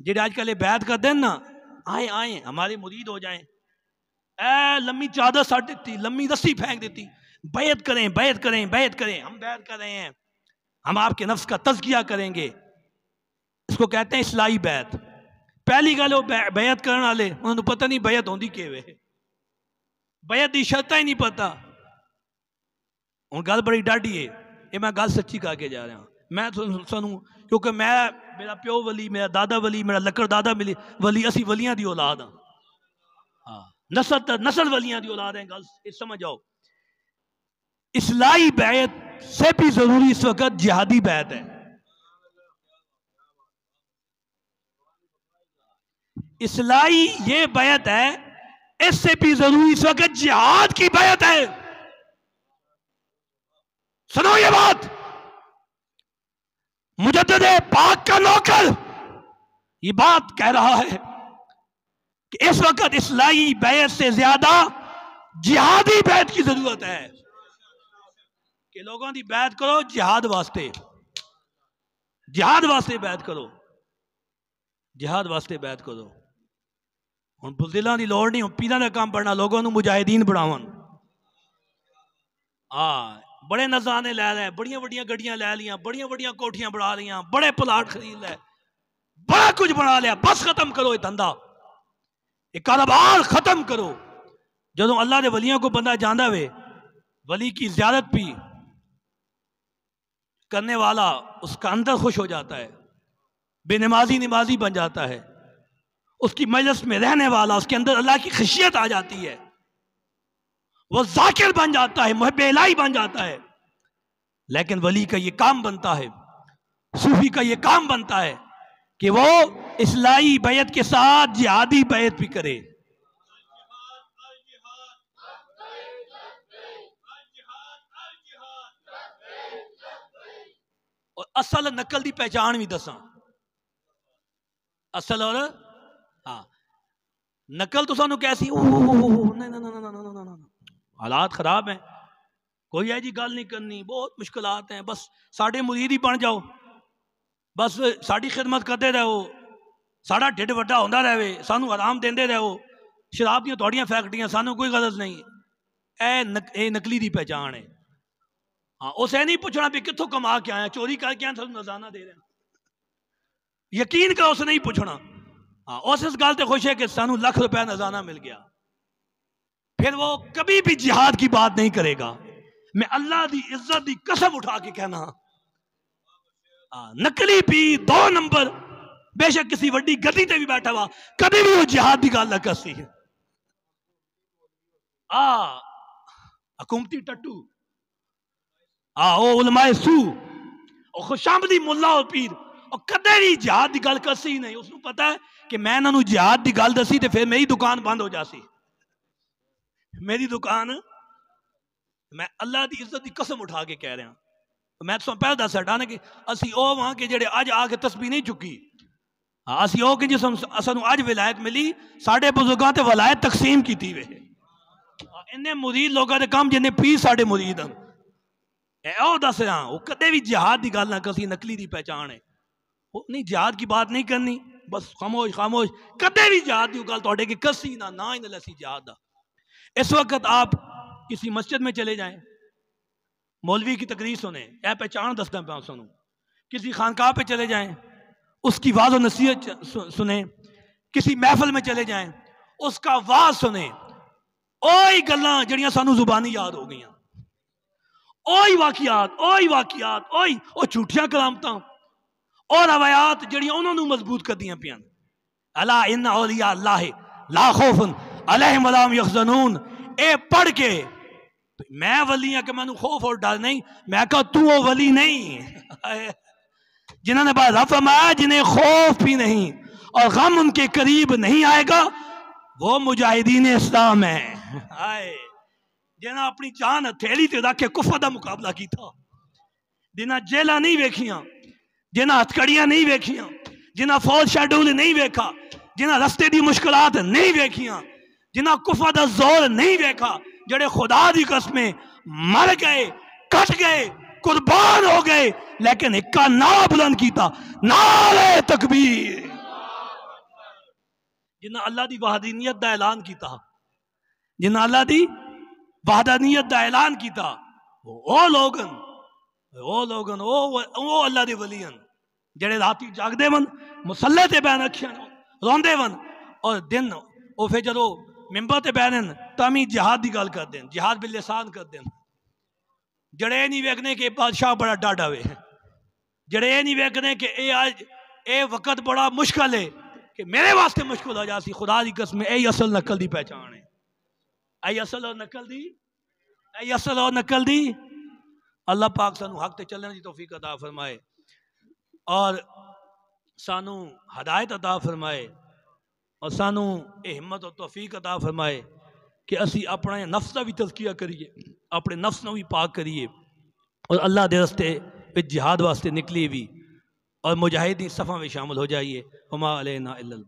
जेडे आजकल बैत करते हैं ना, आए आए हमारे मुरीद हो जाएं, ए लम्बी चादर साट देती, लम्बी रस्सी फेंक देती, बैत करें बैत करें बैत करें। हम बैत कर रहे हैं, हम आपके नफ्स का तज़किया करेंगे। इसको कहते हैं इस्लाही बैत। पहली गल बैत करने वाले उन्होंने पता नहीं बैत होंगी किवें, बैत की शर्तां ही नहीं पता। हुण गल बड़ी डाढ़ी है, ये मैं गल सच्ची करके जा रहा। मैं सानू क्योंकि मैं, मेरा प्यो वली, मेरा दादा वली, मेरा लक्कड़ दादा मिली वली, असी वलियां दी औलाद हाँ, नस्ल वलियां दी औलाद है। गल समझ आओ। इस्लाही बैत से भी जरूरी इस वक्त जिहादी बैत है। इस्लाही ये बैत है, इससे भी जरूरी इस वक्त जिहाद की बैत है। सुनो ये बात, मुजद्दिद पाक का नौकर ये बात कह रहा है कि इस वक्त इस्लाही बैत से ज्यादा जिहादी बैत की जरूरत है कि लोगों की बैत करो जिहाद वास्ते, जिहाद वास्ते बैत करो, जिहाद वास्ते बैत करो। हुण बुज़दिलां दी लोड़ नहीं, हुण पीरां दा काम पढ़ना, लोगों को मुजाहिदीन बनावन। बड़े नज़ारे लै लै, बड़ियां बड़ियां गड्डियां लै लियां, बड़ियां बड़ियां कोठियां बना लियां, बड़े प्लाट खरीद लै, बड़ा कुछ बना लिया। बस खत्म करो ये धंधा, ये कारोबार खत्म करो। जदों अल्लाह के वलियों को बंदा जांदा वे, वली की ज़ियारत भी करने वाला उसका अंदर खुश हो जाता है, बेनमाजी नमाजी बन जाता है, उसकी मजलिस में रहने वाला उसके अंदर अल्लाह की खशियत आ जाती है, वो जाकिर बन जाता है, मुहब्बे इलाही बन जाता है। लेकिन वली का ये काम बनता है, सूफी का ये काम बनता है कि वो इस्लाही बैत के साथ जिहादी बैत भी करे। और असल नकल की पहचान भी दसा। असल और नकल तो सानू कैसी, हालात खराब हैं, कोई ऐसी गल नहीं करनी, बहुत मुश्किलात हैं, बस साढ़े मुरीद ही बन जाओ, बस साड़ी खिदमत करते रहो, साड़ा ढिड वड्डा होंदा रहे, सानू आराम देंदे रहो, शराब दी तुहाड़ियां फैक्ट्रियां, सानू कोई गरज नहीं। ए नकली दी पहचान है। हाँ, उसे नहीं पूछना भी कितों कमा के आया, चोरी करके आया, सानू नजाना दे रहे, यकीन का उसे नहीं पूछना। हाँ, उस इस गल ते खुश है कि सानू लाख रुपया नजाना मिल गया, फिर वो कभी भी जिहाद की बात नहीं करेगा। मैं अल्लाह की इज्जत की कसम उठा के कहना, नकली भी 2 नंबर, बेशक किसी वड्डी गद्दी ते भी बैठा हुआ, कभी भी वो जिहाद की गल ना करसी। हुकूमती टट्टू, ओ उलमाए सू, खुशामदी मुल्ला और पीर, और कदे भी जिहाद की गल करसी नहीं। उसको पता है कि मैं इन्होंने जिहाद की गल दसी तो फिर मेरी दुकान बंद हो जासी। मेरी दुकान, मैं अल्लाह की इज्जत की कसम उठा के कह रहा, मैं तो पहले दस हटा ना कि असी ओ वहां के जेडे अज आके तस्बीह नहीं चुकी, असी ओ कि जिस सानू अज विलायत मिली, साडे बुजुर्गां ते विलायत तकसीम की थी वे। इन्ने मुरीद लोगों के काम जिन्ने पीर साडे मुरीद हैं, ओ दस रहा, वो कदे भी जिहाद की गल ना कसी, नकली की पहचान है। वो नहीं, जिहाद की बात नहीं करनी, बस खामोश खामोश, कदे भी जिहाद की गल तुहाडे की कसी ना, ना ही ना लसी जिहाद दा। इस वक्त आप किसी मस्जिद में चले जाएं, मौलवी की तकरीर सुने, यह पहचान दसदा पाऊँ सुनो, किसी खानकाह पे चले जाएं, उसकी वाज़ और नसीहत सुने, किसी महफिल में चले जाएं, उसका वाज सुने, ओही गल्लां जड़ियां सानू जुबानी याद हो गई, ओही वाकियात, ओही वाकियात, ओही ओ झूठियां कलामतां और रवायात जड़ियां उन्होंने मजबूत कर दियां पियां। अला इन्ना औलिया अल्लाह ला खौफुन अलैहिम वला हुम यहज़नून, ए पढ़ के मैं वली हाँ कि मैनू खौफ और डर नहीं, मैं कहा तू वो वली नहीं जिन्होंने बाद फरमाया जिन्हें खौफ भी नहीं और गम उनके करीब नहीं आएगा, वो मुजाहिदीन इस्लाम है। आए जिन्हें अपनी जान हथेली ते रख के कुफर का मुकाबला किया, जिन्हें जेल नहीं वेखियां, जिन्हें हथकड़ियां नहीं वेखियां, जिन्हें फौज शेड्यूल नहीं वेखा, जिन्हें रस्ते की मुश्किलात नहीं वेखियां, जिन्हें कुफर का जोर नहीं वेखा, जड़े खुदा की कसमें मर गए, कट गए, कुर्बान हो गए, लेकिन एक का नाम बुलंद किया, नारे तकबीर, जिन्हें अल्लाह की वहदानियत का ऐलान किया, जिन्हें अल्लाह की वहदानियत का ऐलान किया, वो लोगन वो अल्लाह के वली हैं जेड़े राती जागते वन, मुसल्ले ते बैन अखियां रोंदे वन, और दिन वो फिर जो मिंबर ते बैठन तां भी जिहाद की गल करते हैं, जिहाद बिल लिसान करते हैं। जड़े नहीं वेखने कि बादशाह बड़ा डाढ़ा वे, जड़े नहीं वेखने कि ये वक्त बड़ा मुश्किल है, कि मेरे वास्ते मुश्किल हो जाती। खुदा की कसम यही असल नकल की पहचान है, यही असल और नकल दी, यही असल और नकल दी। अल्लाह पाक सानू हक ते चलने की तौफीक अता फरमाए और सानू हदायत अता फरमाए और सानू हिम्मत और तौफीक अता फरमाए कि असी अपने नफ्स का भी तज़किया करिए, अपने नफ्स को भी पाक करिए और अल्लाह के रस्ते विच जिहाद वास्ते निकली भी और मुजाहिदीन सफ़ा में शामिल हो जाइए। हुमा अलैना इल्लल